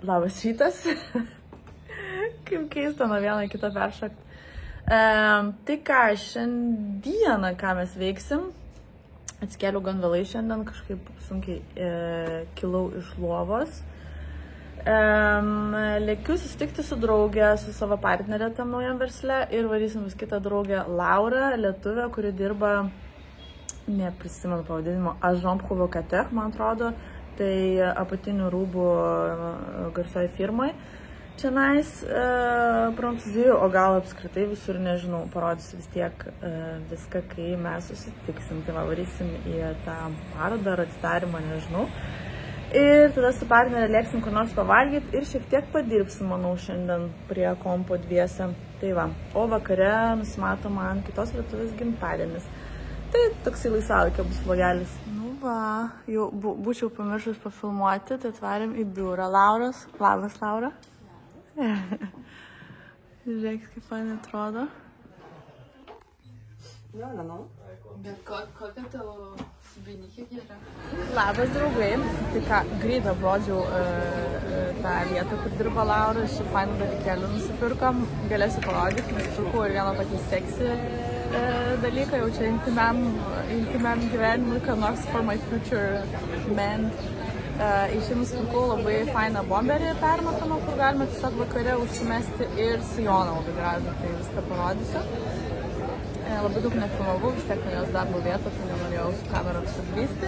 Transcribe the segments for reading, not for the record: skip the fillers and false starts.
Labas rytas. Kaip keista nuo vieną kitą peršokti. Tai ką, šiandieną, ką mes veiksim, atsikėliau gan vėlai šiandien, kažkaip sunkiai kilau iš lovos. Lėkiu susitikti su draugė, su savo partnerė tam naujam versle ir varysim vis kitą draugę Laurą, lietuvę, kuri dirba, neprisimenu pavadinimo, Agent Provocateur, man atrodo, tai apatinių rūbų garsioji firmai. Čianais Prancūzijoje, o gal apskritai visur, nežinau, parodysiu vis tiek viską, kai mes susitiksim. Tai va, varysim į tą parodą ar atidarimą, nežinau. Ir tada su partnerė lėksim kur nors pavalgyti ir šiek tiek padirbsim, manau, šiandien prie kompo dviese. Tai va, o vakare nusimato man kitos lietuvės gimtadienis. Tai toksai laisvalaikio bus vlogelis. Nu va, jau būčiau pamiršus pafilmuoti, tai atvarėm į biurą. Lauras, labas Laura. Žiūrėk, kaip fainai atrodo. No. Bet kokia tavo subinikė gera? Labas draugai. Tai ką, greit aprodžiau tą vietą, kur dirba Laura. Šį fainą dalykėlį nusipirkom. Galėsiu parodyti, nusipirkau ir vieną tokį seksį dalyką, jau čia intymiam gyvenimui, ką nors for my future man. Iš jį nusipirkau labai fainą bomberį permatomą, kur galima tiesiog vakare užsimesti ir sijoną labai gražų, tai viską parodysiu. Labai daug nefilmavau, vis tiek jos darbo vietą, tai nenorėjau su kamera suklysti.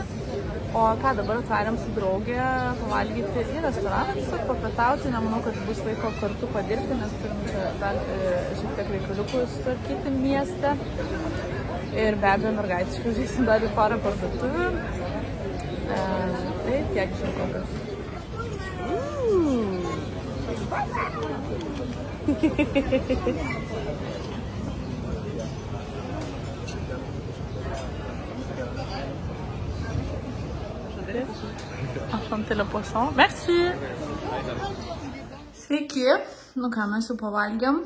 O ką, dabar atvarėm su draugė pavalgyti į restoraną, tiesiog papietauti, nemanau, kad bus laiko kartu padirbti, nes turim čia dar šiek tiek reikaliukų sutvarkyti mieste. Ir be abejo, mergaitiškai užeisim dar į porą parduotuvių. Tai tiek iš kokios. Enchanté le poisson. Merci! Sveiki! Nu ką, mes jau pavalgėm.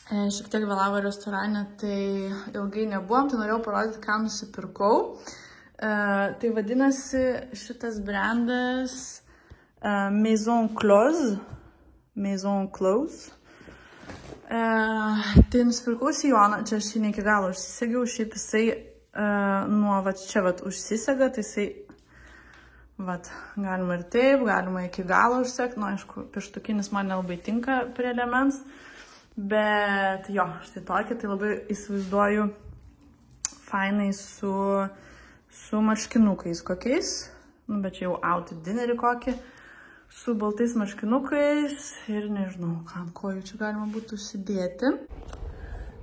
Šiek tiek vėlavo restorane, tai ilgai nebuvom, tai norėjau parodyti, ką nusipirkau. Tai vadinasi šitas brandas Maison Close. Maison Close. Tai nusipirkau sijoną, čia aš jį ne iki galo užsisegiau, šiaip jisai nuo čia užsisega, tai jisai galima ir taip, galima iki galo užsegti, nu aišku, pieštukinis man nelabai tinka prie liemens, bet jo, štai tokį, tai labai įsivaizduoju fainai su marškinukais kokiais, nu bet čia jau out dinnerį kokį, su baltais marškinukais ir nežinau, ką ant kojų čia galima būtų užsidėti.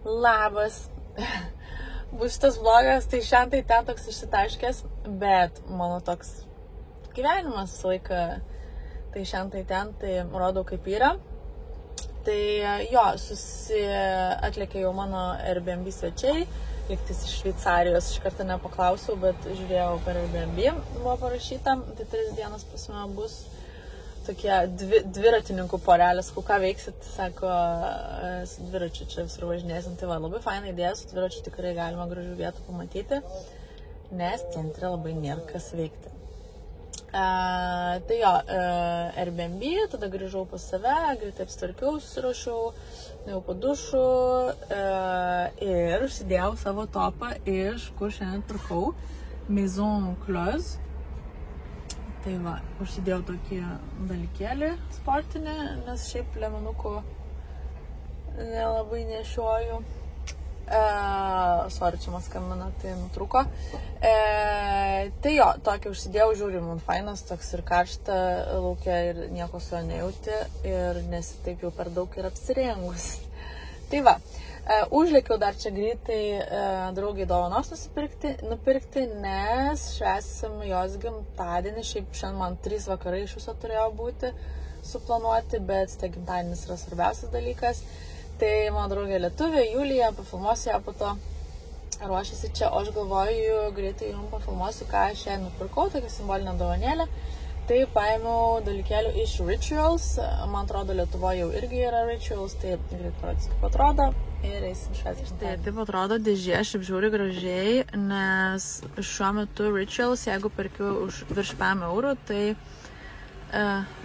Labas! Bus šitas vlogas, tai šiandien ten toks išsitaškęs, bet mano toks gyvenimas visą laiką, tai šiandien ten, tai rodau kaip yra. Tai jo, atlėkė jau mano Airbnb svečiai, liktis iš Šveicarijos, iš karto nepaklausiau, bet žiūrėjau per Airbnb, buvo parašyta, tai 3 dienas pas mane bus tokie dviratininkų porelės, ką veiksit, sako, su dviračiu čia visur važinėsim, tai va, labai faina idėja, su dviračiu tikrai galima gražių vietų pamatyti, nes centre labai nėra kas veikti. Tai jo, Airbnb, tada grįžau pas save, greitai apsitvarkiau, susirašiau, nuėjau po dušu ir užsidėjau savo topą iš kur šiandien pirkau Maison Close. Tai va, užsidėjau tokį dalykėlį sportinį, nes šiaip liemenukų nelabai nešioju. Sorry, čia man skambina, tai nutruko. Tai jo, tokį užsidėjau, žiūri, man fainas, toks ir karšta laukia ir nieko su jo nejauti ir nesi taip jau per daug ir apsirengus. Tai va, užlėkiau dar čia greitai draugiai dovanos nupirkti, nes švęsim jos gimtadienį, šiaip šiandien man 3 vakarai iš viso turėjo būti suplanuoti, bet tai gimtadienis yra svarbiausias dalykas. Tai mano draugė lietuvė, Julija, pafilmuosiu ją po to, ruošiasi čia, o aš galvoju, greitai jums pafilmuosiu, ką aš ją nupirkau, tokia simbolinė dovanėlė. Tai paėmiau dalykėlių iš Rituals, man atrodo, Lietuvoje jau irgi yra Rituals, tai greit parodysiu, kaip atrodo ir eisim švęsti. Tai taip atrodo dėžė, šiaip žiūri gražiai, nes šiuo metu Rituals, jeigu perkiu už virš 5 eurų, tai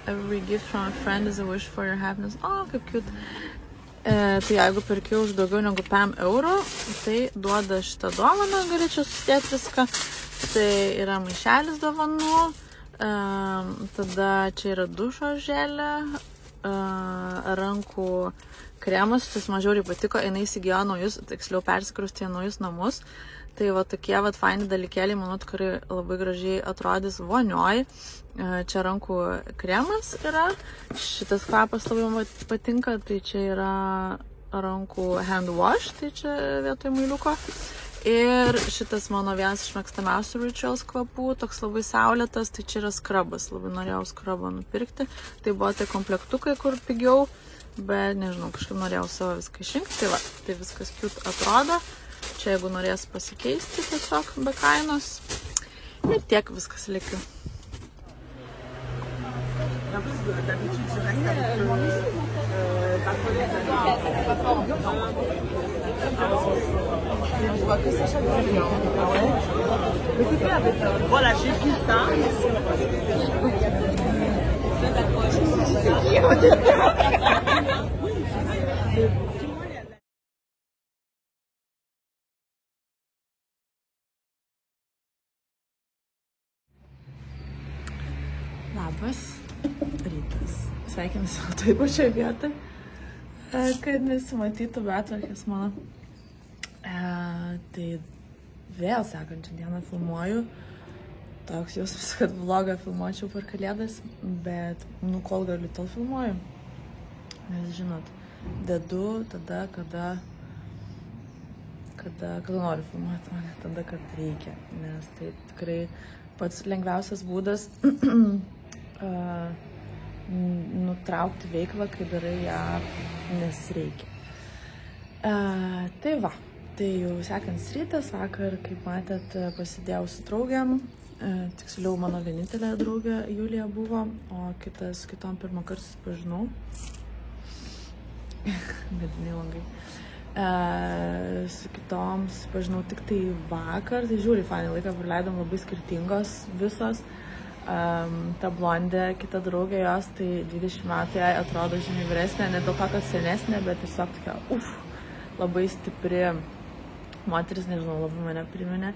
Every gift from a friend is a wish for your happiness. O, kaip cute. Tai jeigu perki už daugiau negu 5 eurų, tai duoda šitą dovaną, galėčiau susidėti viską. Tai yra maišelis dovanų, tada čia yra dušo želė, rankų kremas, tas man žiauriai patiko, jinai įsigijo naujus, tiksliau persikraustė naujus namus. Tai va tokie va faini dalykėliai, manau, tikrai labai gražiai atrodys vonioj. Čia rankų kremas yra, šitas kvapas labai man patinka, tai čia yra rankų hand wash, tai čia vietoj mailiuko. Ir šitas mano vienas iš mėgstamiausių Rituals kvapų, toks labai saulėtas, tai čia yra skrabas, labai norėjau skrabą nupirkti. Tai buvo tai komplektukai, kur pigiau, bet nežinau, kažkaip norėjau savo viską išrinkti, tai va, tai viskas cute atrodo. Čia jeigu norės pasikeisti tiesiog be kainos. Ir tiek viskas likiu. Voilà, j'ai pris ça. Labas rytas. Sveikinuosi toj pačioj vietoj, kad nesimatytų betvarkės mano. Tai vėl sekančią dieną filmuoju. Toks jausmas, kad vlogą filmuočiau per kalėdas, bet kol galiu, tol filmuoju. Nes žinot, dedu tada, kada noriu filmuoti, o ne tada, kad reikia. Nes tai tikrai pats lengviausias būdas nutraukti veiklą, kai darai ją, nes reikia. Tai va, tai jau sekantis rytas, vakar, kaip matėt, pasidėjau su draugiam, tiksliau mano vienintelė draugė Julija buvo, o kitom pirmą kartą susipažinau. Mediniai langai. Su kitom susipažinau tik tai vakar, tai žiūri, fainai laiką praleidom, labai skirtingos visos. Ta blondė, kita draugė jos, tai 20 metų jai atrodo žymiai vyresnė, ne dėl to, kad senesnė, bet tiesiog tokia, labai stipri moteris, nežinau, labai mane priminė,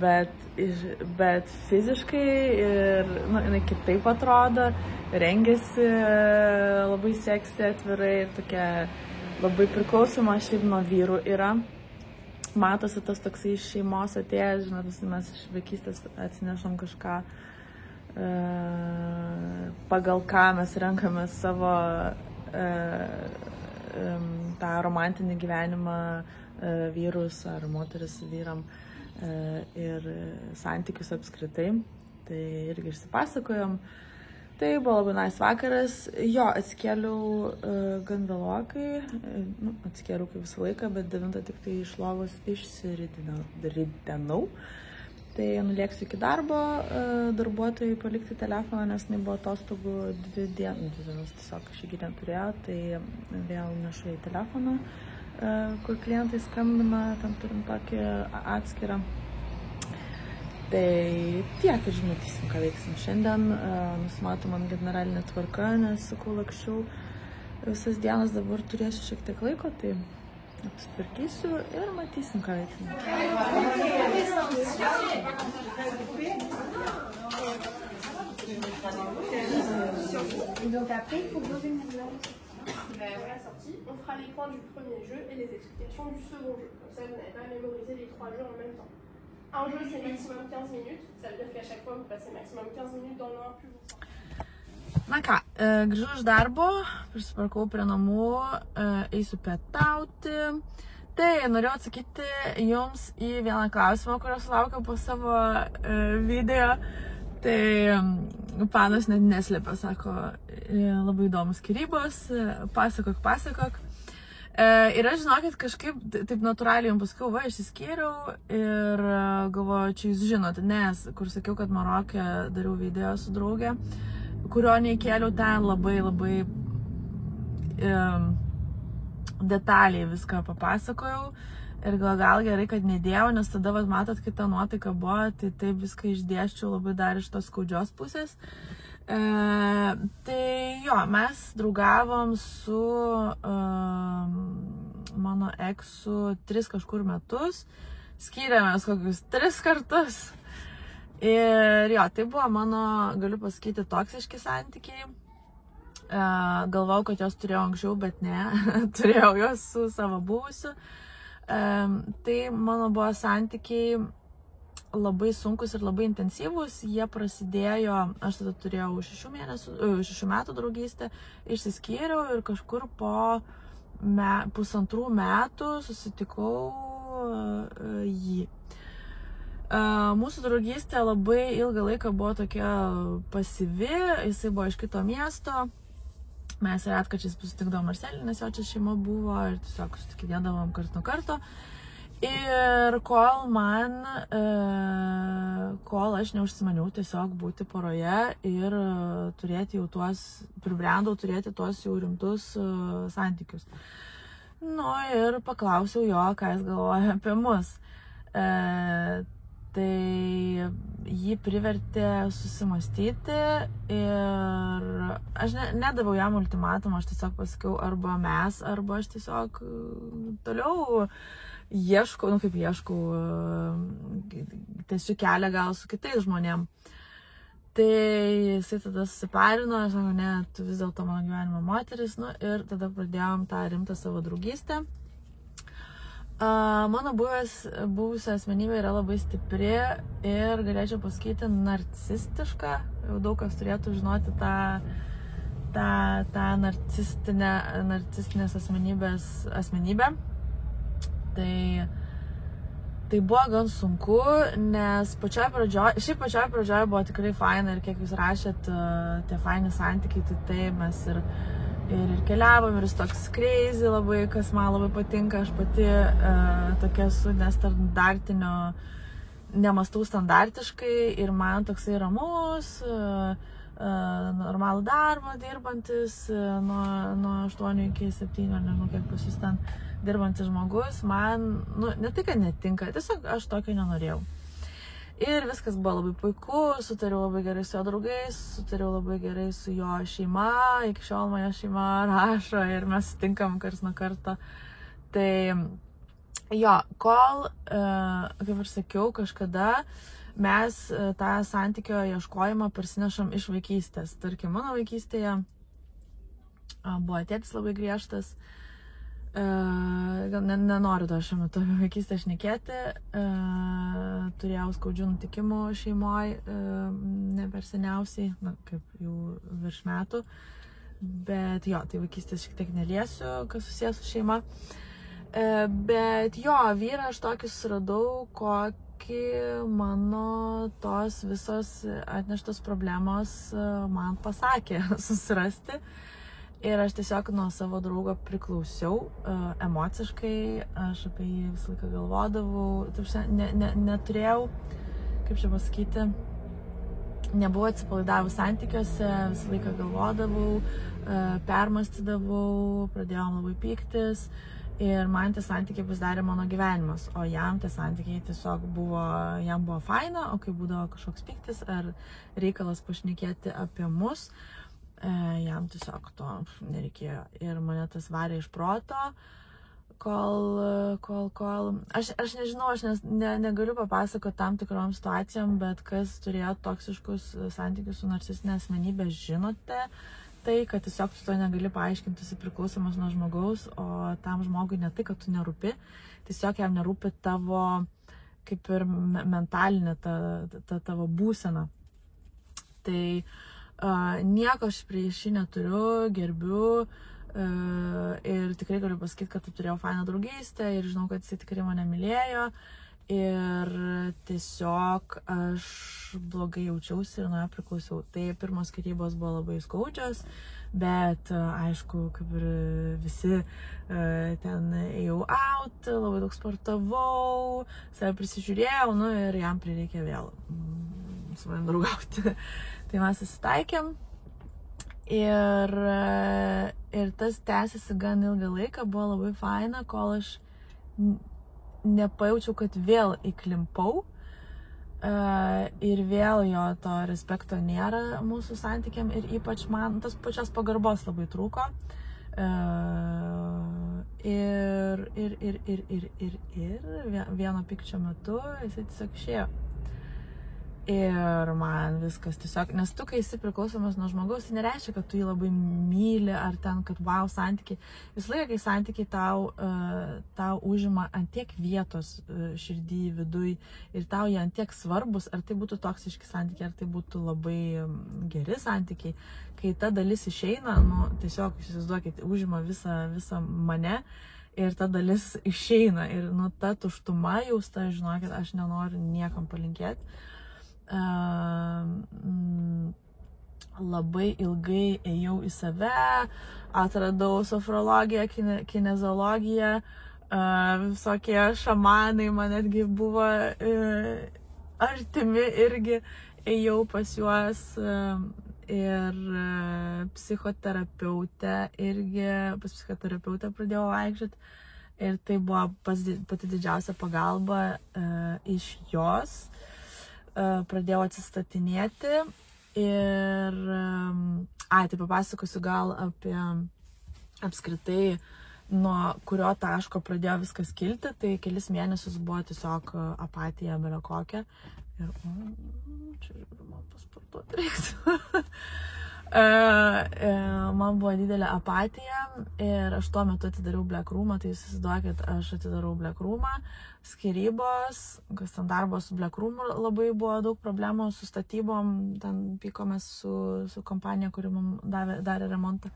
bet fiziškai ir, jinai kitaip atrodo, rengiasi labai seksi, atvirai ir tokia labai priklausoma šiaip nuo vyrų yra. Matosi tas toksai iš šeimos atėjęs, žinot, mes iš vaikystės atsinešam kažką, pagal ką mes renkame savo tą romantinį gyvenimą, vyrus ar moteris vyram ir santykius apskritai. Tai irgi išsipasakojom. Tai buvo labai nice vakaras. Jo, atsikėliau gan vėlokai, atsikėliau kaip visą laiką, bet 9 tik tai iš lovos išsiridenau. Tai nulėksiu iki darbo, darbuotojai palikti telefoną, nes jinai buvo atostogų 2 dienas, tiesiog šį neturėjo, tai vėl nešu į telefoną, kur klientai skambina, tam turim tokį atskirą. Tai tiek, ir matysim, ką veiksim šiandien. Nusimato man generalinė tvarka, nes, sakau, lakščiau visas dienas, dabar turėsiu šiek tiek laiko, tai apsitvarkysiu ir matysim, ką veiksim. Donc après, il faut poser une image. Voilà, sortie. On fera l'écran du premier jeu et les explications du second jeu. Comme ça, vous n'avez pas à mémoriser les 3 jeux en même temps. Un jeu, c'est maximum 15 minutes. Ça veut dire qu'à chaque fois, vous passez maximum 15 minutes dans l'un, plus vous sortez. Na ką, grįžau iš darbo, prisiparkau prie namų, eisiu pietauti. Tai norėjau atsakyti jums į vieną klausimą, kurio sulaukiau po savo video. Tai panas net neslėpė, sako, labai įdomus skyrybos, pasakok. Ir aš, žinokit, kažkaip taip natūraliai jums pasakiau, va, išsiskyriau ir galvoju, čia jūs žinote, nes, kur sakiau, kad Maroke dariau video su draugė, kurio neįkėliau ten labai detaliai viską papasakojau ir gal gerai, kad nedėjau, nes tada, vat, matot, kita nuotaika buvo, tai taip viską išdėščiau labai dar iš tos skaudžios pusės. Tai jo, mes draugavom su mano eksu 3 kažkur metus, skyrėmės kokius 3 kartus. Ir jo, tai buvo mano, galiu pasakyti, toksiški santykiai. Galvau, kad jos turėjau anksčiau, bet ne, turėjau jos su savo buvusiu. Tai mano buvo santykiai labai sunkus ir labai intensyvus. Jie prasidėjo, aš tada turėjau 6 metų draugystę, išsiskyriau ir kažkur po 1,5 metų susitikau jį. Mūsų draugystė labai ilgą laiką buvo tokia pasyvi, jisai buvo iš kito miesto. Mes retkarčiais susitikdavom Marselį, nes jo čia šeima buvo ir tiesiog susitikinėdavom karts nuo karto. Ir kol aš neužsimaniau tiesiog būti poroje ir turėti jau pribrendau turėti tuos jau rimtus santykius. Nu ir paklausiau jo, ką jis galvoja apie mus. Tai jį privertė susimastyti ir aš nedaviau jam ultimatumą, aš tiesiog pasakiau arba mes, arba aš tiesiog toliau ieškau, tiesiu kelią gal su kitais žmonėm. Tai jisai tada susiparino, aš sakau, ne, tu vis dėlto mano gyvenimo moteris, ir tada pradėjom tą rimtą savo draugystę. Mano buvusi asmenybė yra labai stipri ir galėčiau pasakyti narcistiška. Jau daug kas turėtų žinoti tą narcistinės asmenybę. Tai buvo gan sunku, nes pačioj pradžioj buvo tikrai faina ir kiek jūs rašėt, tie faini santykiai, tai taip mes ir keliavom ir jis toks crazy labai, kas man labai patinka, aš pati tokia esu nestandartinio, nemastau standartiškai ir man toksai ramus, normalų darbą dirbantis, nuo 8 iki 7, nežinau kiek pas jūs ten dirbantis žmogus, man, ne tai, kad netinka, tiesiog aš tokio nenorėjau. Ir viskas buvo labai puiku, sutariau labai gerai su jo draugais, sutariau labai gerai su jo šeima, iki šiol mano šeima rašo ir mes sutinkam karts nuo karto. Tai jo, kol, kaip ir sakiau, kažkada mes tą santykio ieškojimą parsinešam iš vaikystės. Tarkim, mano vaikystėje buvo tėtis labai griežtas. Nenoriu dar šiuo metu apie vaikystę šnekėti, turėjau skaudžių nutikimų šeimoj, ne per seniausiai, kaip jau virš metų, bet jo, tai vaikystės šiek tiek neliesiu, kas susijęs su šeima, bet jo, vyrą aš tokį susiradau, kokį mano tos visos atneštos problemos man pasakė susirasti. Ir aš tiesiog nuo savo draugo priklausiau emociškai, aš apie jį visą laiką galvodavau, neturėjau, kaip čia pasakyti, nebuvau atsipalaidavus santykiuose, visą laiką galvodavau, permastydavau, pradėjom labai pyktis ir man tie santykiai pasidarė mano gyvenimas, o jam tie santykiai tiesiog jam buvo faina, o kai būdavo kažkoks pyktis ar reikalas pašnekėti apie mus, jam tiesiog to nereikėjo ir mane tas varė iš proto, kol aš nežinau, aš negaliu papasakoti tam tikrom situacijom, bet kas turėjo toksiškus santykius su narcistinė asmenybė, žinote, tai, kad tiesiog tu to negali paaiškinti, esi priklausomas nuo žmogaus, o tam žmogui ne tai, kad tu nerūpi, tiesiog jam nerūpi tavo, kaip ir mentalinė ta tavo būsena. Tai nieko aš prieš jį neturiu, gerbiu ir tikrai galiu pasakyti, kad turėjau fainą draugystę ir žinau, kad jis tikrai mane mylėjo ir tiesiog aš blogai jaučiausi ir nuo jo priklausiau. Tai pirmos skyrybos buvo labai skaudžios, bet aišku, kaip ir visi ten ėjau out, labai daug sportavau, save prisižiūrėjau, ir jam prireikė vėl su manim draugauti. Tai mes susitaikėm ir tas tęsiasi gan ilgą laiką, buvo labai faina, kol aš nepajaučiau, kad vėl įklimpau. Ir vėl jo to respekto nėra mūsų santykiam ir ypač man tas pačios pagarbos labai trūko. Ir vieno pykčio metu jisai tiesiog išėjo. Ir man viskas tiesiog, nes tu, kai esi priklausomas nuo žmogaus, tai nereiškia, kad tu jį labai myli, ar ten, kad wow, santykiai. Visą laiką, kai santykiai tau užima ant tiek vietos širdį, viduj, ir tau jie ant tiek svarbus, ar tai būtų toksiški santykiai, ar tai būtų labai geri santykiai, kai ta dalis išeina, tiesiog, įsivaizduokit, užima visą mane, ir ta dalis išeina, ir ta tuštuma jausta, žinokit, aš nenoriu niekam palinkėti. Labai ilgai ėjau į save, atradau sofrologiją, kineziologiją, visokie šamanai man netgi buvo artimi irgi, ėjau pas juos ir psichoterapeutę irgi, pas psichoterapeutę pradėjau vaikščioti ir tai buvo pati didžiausia pagalba iš jos. Pradėjau atsistatinėti ir, tai papasakosiu gal apie apskritai, nuo kurio taško pradėjo viskas kilti, tai kelis mėnesius buvo tiesiog apatija belio kokia. Ir, čia man pasportuoti reiktų. Man buvo didelė apatija ir aš tuo metu atidariau Black Roomą, tai įsivaizduokit, aš atidarau Black Roomą, skyrybos, kas ten darbos su Black Roomu labai buvo daug problemų su statybom, ten pykomės su kompanija, kuri mums darė remontą,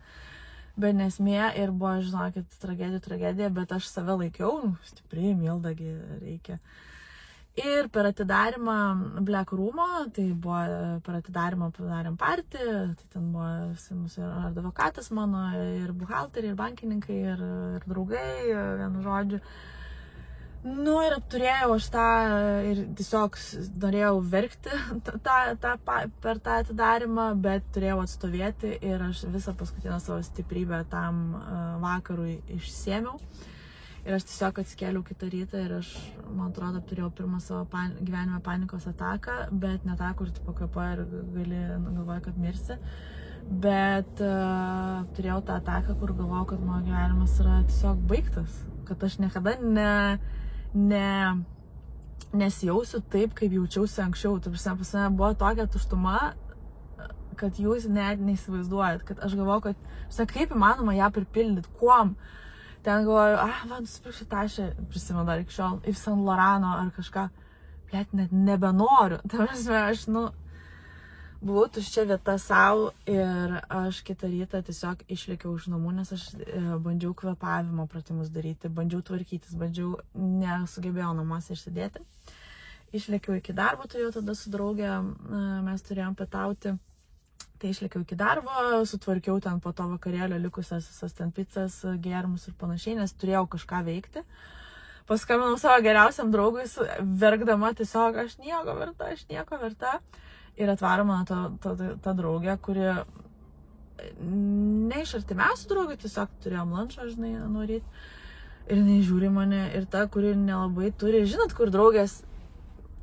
bet nesmė ir buvo, žinokit, tragedija, bet aš save laikiau, stipriai, Mildagi reikia. Ir per atidarimą Black Roomo, tai buvo per atidarimą padarėm partį, tai ten buvo mūsų advokatas mano, ir buhalteriai, ir bankininkai, ir draugai, vienu žodžiu. Ir apturėjau aš tą ir tiesiog norėjau verkti per tą atidarimą, bet turėjau atstovėti ir aš visą paskutinę savo stiprybę tam vakarui išsėmiau. Ir aš tiesiog atsikėliau kitą rytą ir aš, man atrodo, turėjau pirmą savo gyvenime panikos ataką, bet ne tą, kur tu pakvėpuoji ir galvoji, kad mirsi. Bet turėjau tą ataką, kur galvojau, kad mano gyvenimas yra tiesiog baigtas. Kad aš niekada nesijausiu taip, kaip jaučiausi anksčiau. Tai pas mane buvo tokia tuštuma, kad jūs net neįsivaizduojat. Kad aš galvojau, kad kaip įmanoma ją pripildyti, kuom. Ten galvoju, nusipirksiu tašę, prisimenu dar iki šiol, Yves Saint Laurento ar kažką, bet net nebenoriu. Tai aš, buvau tuščia vieta savo ir aš kitą rytą tiesiog išlėkiau iš namų, nes aš bandžiau kvėpavimo pratimus daryti, bandžiau tvarkytis, nesugebėjau namuose išsidėti. Išlėkiau iki darbo, turėjau tada su draugė, mes turėjom pietauti. Tai išlėkiau iki darbo, sutvarkiau ten po to vakarėlio likusias visas ten pizzas, gėrimus ir panašiai, nes turėjau kažką veikti. Paskambinau savo geriausiam draugui, verkdama tiesiog, aš nieko verta. Ir atvaro mano ta draugė, kuri ne iš artimiausių draugų, tiesiog turėjom lunčą, žinai, nuo ryt. Ir jinai žiūri mane ir ta, kuri nelabai turi, žinot, kur draugės,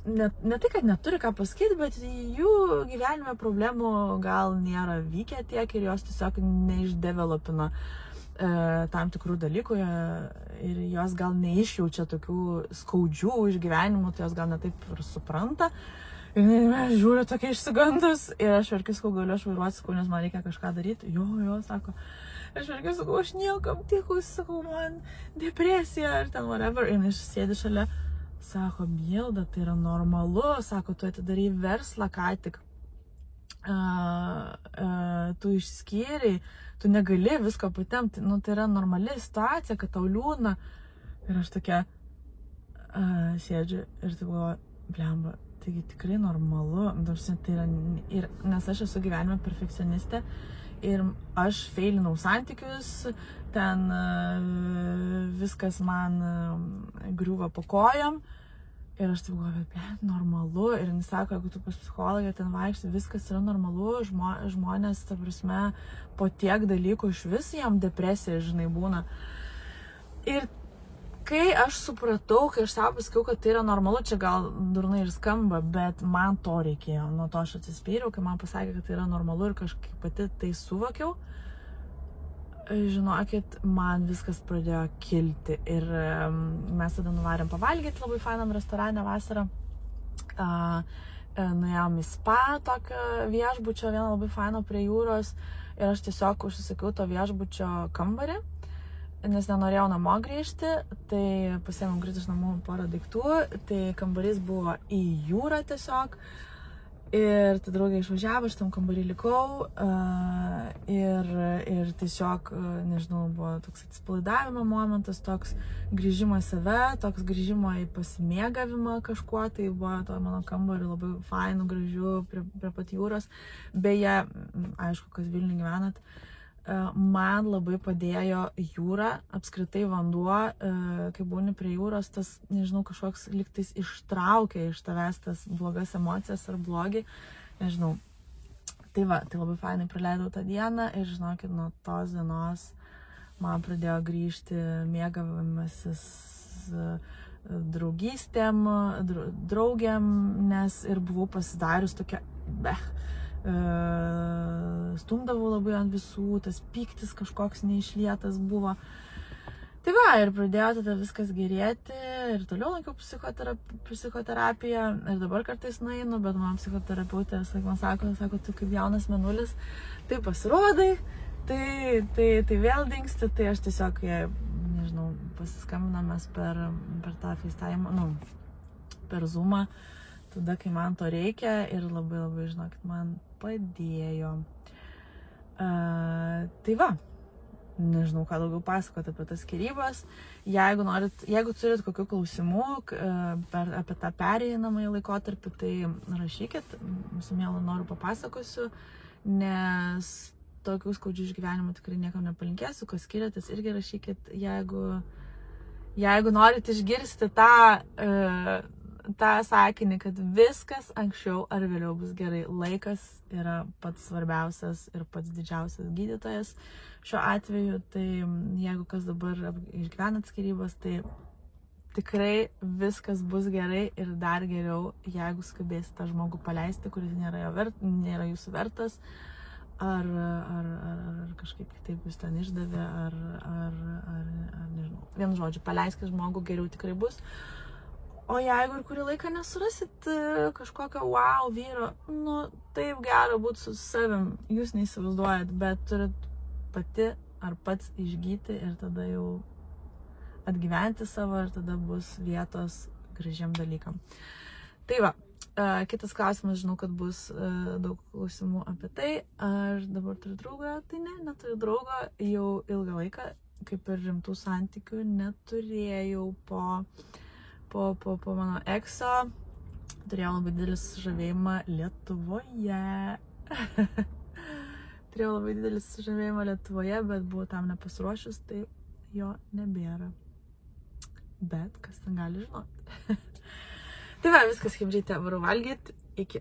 ne tai, kad neturi ką pasakyti, bet jų gyvenime problemų gal nėra vykę tiek ir jos tiesiog neišdevelopina tam tikrų dalykų ir jos gal neišjaučia tokių skaudžių išgyvenimų, tai jos gal netaip ir supranta. Ir jinai žiūri tokia išsigandus ir aš verkiu, sakau, galiu aš vairuoti, sakau, nes man reikia kažką daryti. Jo, sako. Aš verkiu, sakau, aš niekam tikus, sakau, man depresija ar ten whatever. Ir jinai sėdi šalia. Sako, Milda, tai yra normalu, sako, tu atidarai verslą ką tik, tu išskyriai, tu negali visko patemti, tai yra normali situacija, kad tau liūdna. Ir aš tokia sėdžiu ir taip galvoju, blemba, taigi tikrai normalu, tai yra, nes aš esu gyvenime perfekcionistė ir aš feilinau santykius, ten viskas man griūva po kojom ir aš taip galvoju, normalu, ir jis sako, jeigu tu pas psichologę ten vaikšti, viskas yra normalu, žmonės, ta prasme, po tiek dalykų iš vis jam depresija, žinai, būna. Ir Kai aš supratau, kai aš savo pasakiau, kad tai yra normalu, čia gal durnai ir skamba, bet man to reikėjo. Nuo to aš atsispyriau, kai man pasakė, kad tai yra normalu ir kažkaip pati tai suvokiau. Žinokit, man viskas pradėjo kilti ir mes tada nuvarėm pavalgyti labai fainam restorane vasarą. Nuėjom į spa, tokio viešbučio, vieną labai faino prie jūros ir aš tiesiog užsisakiau to viešbučio kambarį. Nes nenorėjau namo grįžti, tai pasiėmiau grįžti iš namų porą daiktų, tai kambarys buvo į jūrą tiesiog ir tai draugė išvažiavo, aš tam kambarį likau ir tiesiog, nežinau, buvo toks atsipalaidavimo momentas, toks grįžimo į save, toks grįžimo į pasimėgavimą kažkuo, tai buvo to mano kambarį labai fainų, gražių, prie pat jūros, beje, aišku, kas Vilniuje gyvenat, man labai padėjo jūra, apskritai vanduo, kai būni prie jūros, tas, nežinau, kažkoks lygtais ištraukia iš tavęs tas blogas emocijas ar blogį, nežinau. Tai va, tai labai fainai praleidau tą dieną ir žinokit, nuo tos dienos man pradėjo grįžti mėgavimasis draugystėm, draugiam, nes ir buvau pasidarius tokia, stumdavau labai ant visų, tas pyktis kažkoks neišlietas buvo. Tai va, ir pradėjo tada viskas gerėti ir toliau lankiau psichoterapiją ir dabar kartais nueinu, bet man psichoterapeutė man sako, tu kaip jaunas mėnulis, tai pasirodai, tai vėl dingsti, tai aš tiesiog, nežinau, pasiskambinamės per tą FaceTime, per Zoomą, tada, kai man to reikia ir labai, žinokit, man padėjo. Tai va, nežinau, ką daugiau pasakoti apie tas skyrybas. Jeigu turit kokių klausimų apie tą pereinamąjį laikotarpį, tai rašykit, su mielu noru papasakosiu, nes tokių skaudžių išgyvenimų tikrai niekam nepalinkėsiu, kas skiriatės, irgi rašykit, jeigu norit išgirsti tą sakinį, kad viskas anksčiau ar vėliau bus gerai. Laikas yra pats svarbiausias ir pats didžiausias gydytojas. Šiuo atveju, tai jeigu kas dabar išgyvenat skyrybas, tai tikrai viskas bus gerai ir dar geriau, jeigu skubėsite tą žmogų paleisti, kuris nėra jūsų vertas, ar kažkaip kitaip jūs ten išdavė, ar nežinau. Vienu žodžiu, paleiskit žmogų, geriau tikrai bus. O jeigu ir kurį laiką nesurasit kažkokio wow vyro, taip gera būti su savim, jūs neįsivaizduojat, bet turit pati ar pats išgyti ir tada jau atgyventi savo ir tada bus vietos gražiam dalykam. Tai va, kitas klausimas, žinau, kad bus daug klausimų apie tai. Aš dabar turiu draugą, tai neturiu draugo, jau ilgą laiką, kaip ir rimtų santykių, neturėjau po mano ekso, turėjau labai didelį sužavėjimą Lietuvoje. Bet buvau tam nepasiruošus, tai jo nebėra. Bet kas ten gali žinoti. Tai va, viskas, kaip žaidė, varu valgyti. Iki.